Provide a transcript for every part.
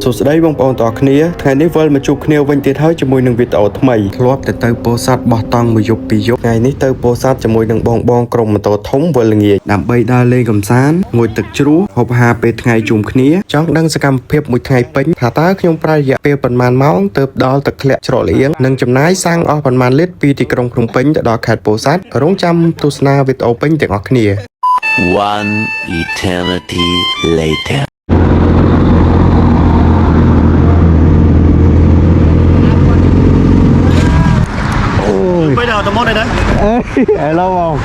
สุดท้ายบางปอนต่อคเนียไงนี้เวลมาจูคเนียวันที่เท้าจะมวยหนึ่งวิตเอาทำไมทลวบแต่เตอโปซัดบ่ต้องมายุบปียุบไงนี้เตอโปซัดจะมวยหนึ่งบองกรมมาตัวทงเวลเงียดำใบดาเลงกำซานงวยตึกจูหอบหาเป็ดไงจุ่มคเนียจ้องดังสกรรมเพียบมวยไงเป็นหาตาขยมปลายยาเปียปันมันเมาเติบดอลตึกเละจรอเลี้ยงหนึ่งจำนายสร้างออกปันมันเล็ดปีที่กรงคลุมเป็นจะดอกขาดโปซัดร้องจำตุสนาวิตเอาเป็นแต่ออกคเนีย One eternity later. bây giờ tao mốt đây đấy. Ê, lâu không?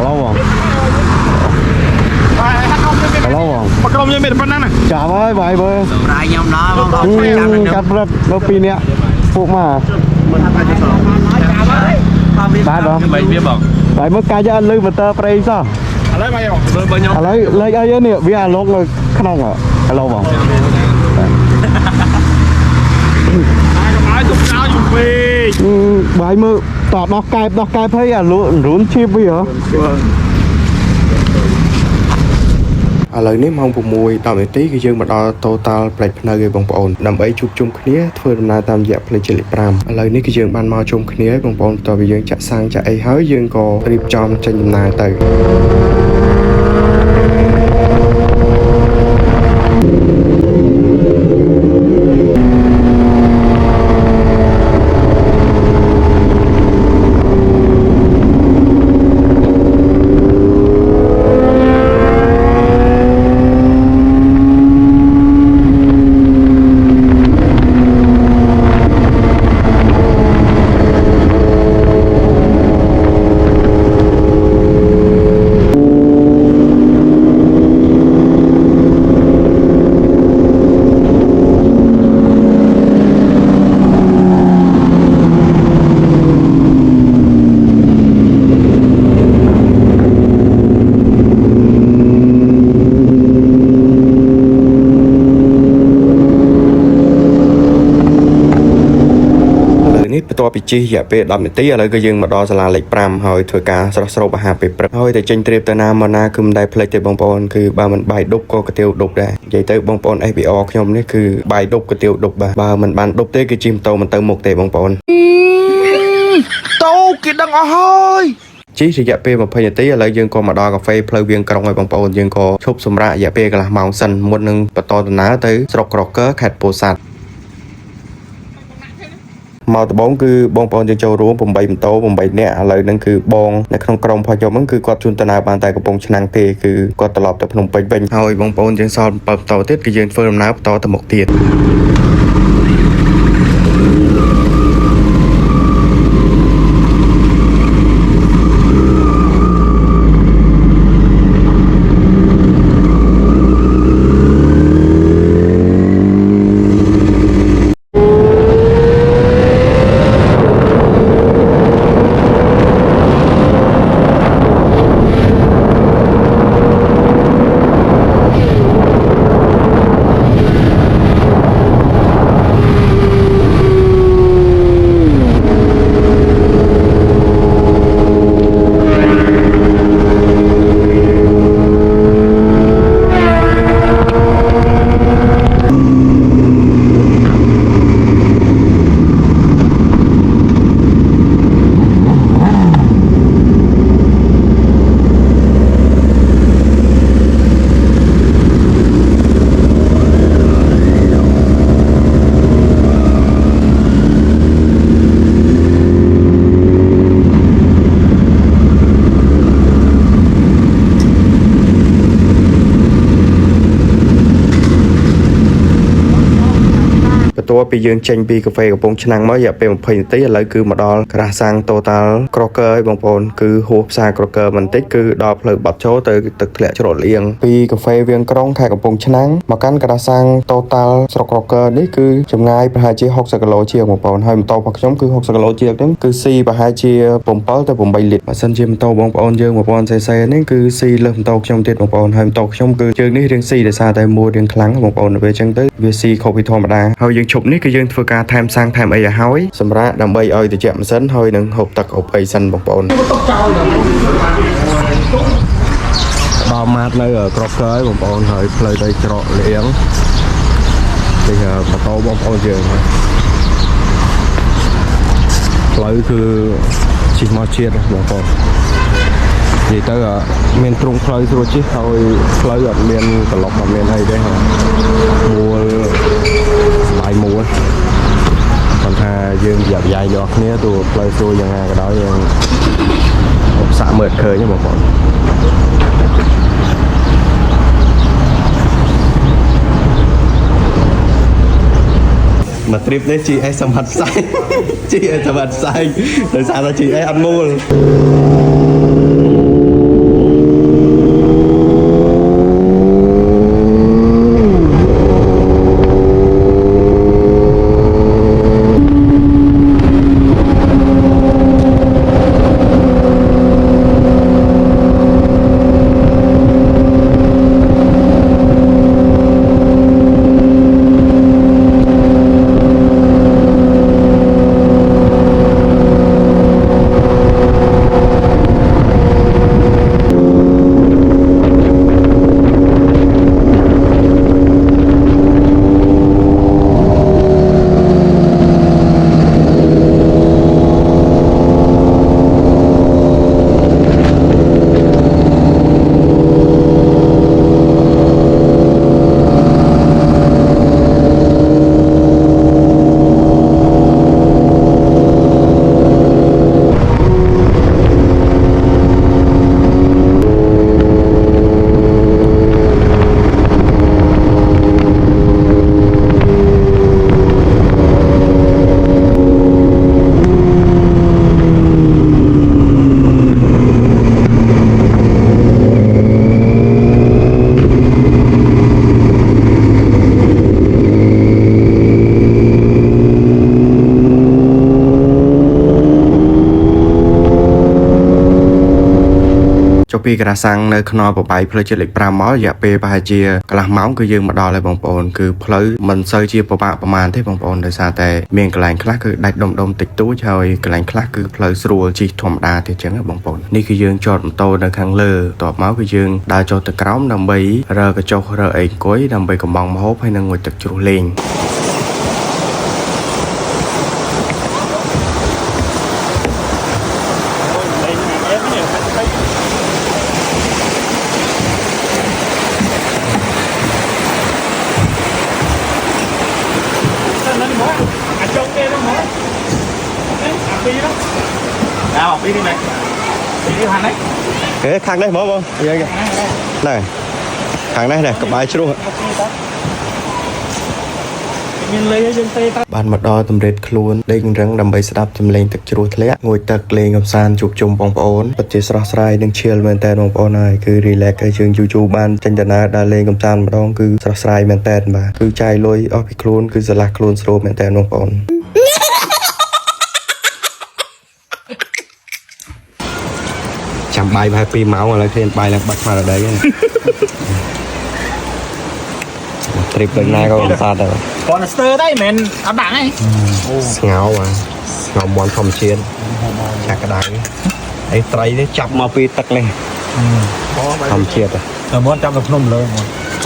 Lâu không? Lâu không? Bắt công như mày được phân này. Chào ơi, bài bơi. Rai nhom đó, Cắt rất nó pin nè. Phụ mà. Ba đó. Mày biết bảo. Bài mất cái cho anh lưu mà tơ prey sao? Lấy mày bảo, lấy bao nhiêu? Lấy ấy nè, vì anh lốt rồi khả năng à? Lâu không? Ai dùng sao dùng về. Bài mơ tọt đọc cài thấy à rún chip bây giờ. ឥឡូវនេះម៉ោង6 10នាទីគឺយើងមកដល់ Total ផ្លេចភ្នៅឯបងប្អូនដើម្បីជួបជុំគ្នាធ្វើដំណើរតាមរយៈផ្លេចលេខ5ឥឡូវនេះគឺយើងបានមកជុំគ្នាបងប្អូនតើវាយើងចាក់សាំងចាក់អីហើយយើងក៏រៀបចំចេញដំណើរទៅ បន្ទាប់ពីជិះរយៈពេល10នាទីឥឡូវគឺយើងមកដល់សាលាលេខ5ហើយធ្វើការស្រស់ស្រូបអាហារពេលព្រឹកហើយតែចេញត្រៀបទៅណាមកណាគឺមិនដែលភ្លេចទេបងប្អូនគឺបើមិនបាយដប់ក៏កាទៀវដប់ដែរនិយាយទៅបងប្អូន SBR ខ្ញុំនេះគឺបាយដប់កាទៀវដប់បាទបើមិនបានដប់ទេគឺជិះម៉ូតូមិនទៅមុខទេបងប្អូនតោគេដឹងអស់ហើយជិះរយៈពេល20នាទីឥឡូវយើងក៏មកដល់កាហ្វេផ្លូវវាងក្រុងហើយបងប្អូនយើងក៏ឈប់សម្រាករយៈពេលកន្លះម៉ោងសិនមុននឹងបន្តដំណើរទៅស្រុកក្រកឺខេត្តពោធិ៍សាត់ មកដំបូងគឺបងប្អូនយើងចូលរួម8ម៉ូតូ8នាក់ឥឡូវហ្នឹងគឺបងនៅក្នុងក្រុមផាខ្ញុំហ្នឹងគឺគាត់ជួនដំណើរបានតែកំពង់ឆ្នាំងទេគឺគាត់ត្រឡប់ទៅភ្នំពេញវិញហើយបងប្អូនយើងសល់7ម៉ូតូទៀតគឺយើងធ្វើដំណើរបន្តទៅមុខទៀត ตัวពីយើងចេញពីកាហ្វេកំពង់ឆ្នាំងមករយៈពេល20នាទីឥឡូវគឺមកដល់ក្រាស់សាំង Total ក្រកឺឲ្យបងប្អូនគឺហួសផ្សារក្រកឺបន្តិចគឺដល់ផ្លូវបាត់ចូលទៅទឹកធ្លាក់ច្រកលៀងពីកាហ្វេវាងក្រុងខេត្តកំពង់ឆ្នាំងមកកាន់ក្រាស់សាំង Total ស្រុកក្រកឺនេះគឺចម្ងាយប្រហែលជា60គីឡូជាងបងប្អូនហើយម៉ូតូរបស់ខ្ញុំគឺ60គីឡូជាងហ្នឹងគឺស៊ីប្រហែលជា7ទៅ8លីត្របើសិនជាម៉ូតូបងប្អូនយើង 1000cc នេះគឺស៊ីលើសម៉ូតូខ្ញុំទៀតបងប្អូនហើយម៉ូតូខ្ញុំគឺជើងនេះរៀងស៊ីដោយសារតែមួលរៀងខ្លាំងបងប្អូនទៅពេលអញ្ចឹងទៅវាស៊ីខុសពីធម្មតាហើយយើងឈប់នេះគឺយើងធ្វើការថែមសាំងថែមអីឲ្យហើយសម្រាប់ដើម្បីឲ្យត្រជាក់ម៉ាស៊ីនហើយនឹងហូបទឹកហូបអីសិនបងប្អូន ប ដល់ម៉ាតនៅក្របកើយបងប្អូនហើយផ្លូវទៅច្រកលៀងទីម៉ូតូបងប្អូនយើងផ្លូវគឺជិះមកជាតិបងប្អូននិយាយទៅមានទ្រង់ផ្លូវស្រួលជិះហើយផ្លូវអត់មានក្លុកអត់មានអីទេមួលបាយមួលគាត់ថាយើងប្រយ័ត្នយកគ្នាទូផ្លូវស្រួលយ៉ាងណាក៏ដោយយើងសាក់មើលឃើញបងប្អូនមកទ្រីបនេះ GS សម្បត្តិផ្សាយ GS សម្បត្តិផ្សាយដោយសារតែ GS អត់មូលពីក្រាសាំងនៅខ្នល់បបាយផ្លូវជាតិលេខ5មករយៈពេលប្រហែលជាកន្លះម៉ោងគឺយើងមកដល់ហើយបងប្អូនគឺផ្លូវមិនសូវជាពិបាកប្រហែលទេបងប្អូនដោយសារតែមានកន្លែងខ្លះគឺដាច់ដុំតិចតួចហើយកន្លែងខ្លះគឺផ្លូវស្រួលជិះធម្មតាទេអញ្ចឹងបងប្អូននេះគឺយើងចតម៉ូតូនៅខាងលើតបមកគឺយើងដើរចុះទៅក្រោមដើម្បីរើកញ្ចុះរើអីអង្គុយដើម្បីកំងម្ហូបហើយនឹងងុយទឹកជ្រោះលេងពីនេះនេះពីនេះហាន់នេះខាងនេះហ្មងបងយើងនេះខាងនេះនេះក្បែរជ្រោះមានលេងយើងទេបានមកដល់តម្រិតខ្លួនដេករឹងដើម្បីស្ដាប់ចម្រៀងទឹកជ្រោះធ្លាក់ងូយទឹកលេងកំសាន្តជួបជុំបងប្អូនពិតជាស្រស់ស្រាយនិងឈៀលមែនតើបងប្អូនហើយគឺ relax ហើយយើងយូរបានចេញដំណើរដើរលេងកំសាន្តម្ដងគឺស្រស់ស្រាយមែនតើបាទគឺចាយលុយអស់ពីខ្លួនគឺស្រឡះខ្លួនស្រួលមែនតើបងប្អូនចាំបាយប្រហែល2ម៉ោងឥឡូវឃើញបាយឡើងបាត់ស្មារតីហ្នឹងទ្រីបដូចណាក៏កំសាន្តដែរគាត់ស្ទើរទេមិនមែនអត់ដាក់ទេស្ងោបាទស្ងោមន់ធម្មជាតិឆាក់ក្តៅអីត្រីនេះចាប់មកពីទឹកនេះធម្មជាតិតែមន់ចាប់ទៅភ្នំលើ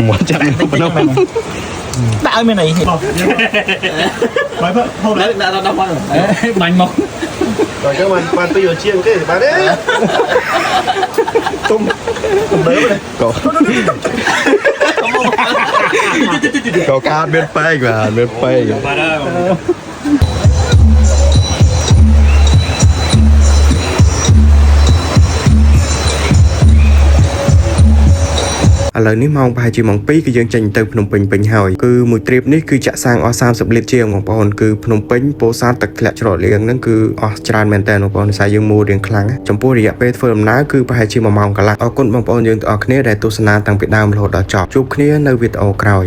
មន់ចាប់ទៅភ្នំដាក់ឲ្យមានអីបាយហូបឡើងដាក់ដល់មកបាញ់មកrồi các bạn ban bây giờ chiên cái gì bạn đấy tôm tôm lớn này cậu cao bên phê mà bên phêឥឡូវនេះម៉ោងប្រហែលជាម៉ោង2គឺយើងចេញទៅភ្នំពេញពេញហើយគឺមួយទ្រីបនេះគឺចាក់សាំងអស់30លីត្រជាងបងប្អូនគឺភ្នំពេញពោធិ៍សាត់ទឹកធ្លាក់ច្រកលៀងហ្នឹងគឺអស់ច្រើនមែនតើបងប្អូនដោយសារយើងមូលរៀងខ្លាំងចំពោះរយៈពេលធ្វើដំណើរគឺប្រហែលជា1ម៉ោងកន្លះអរគុណបងប្អូនយើងទាំងអស់គ្នាដែលទស្សនាតាំងពីដើមរហូតដល់ចប់ជួបគ្នានៅវីដេអូក្រោយ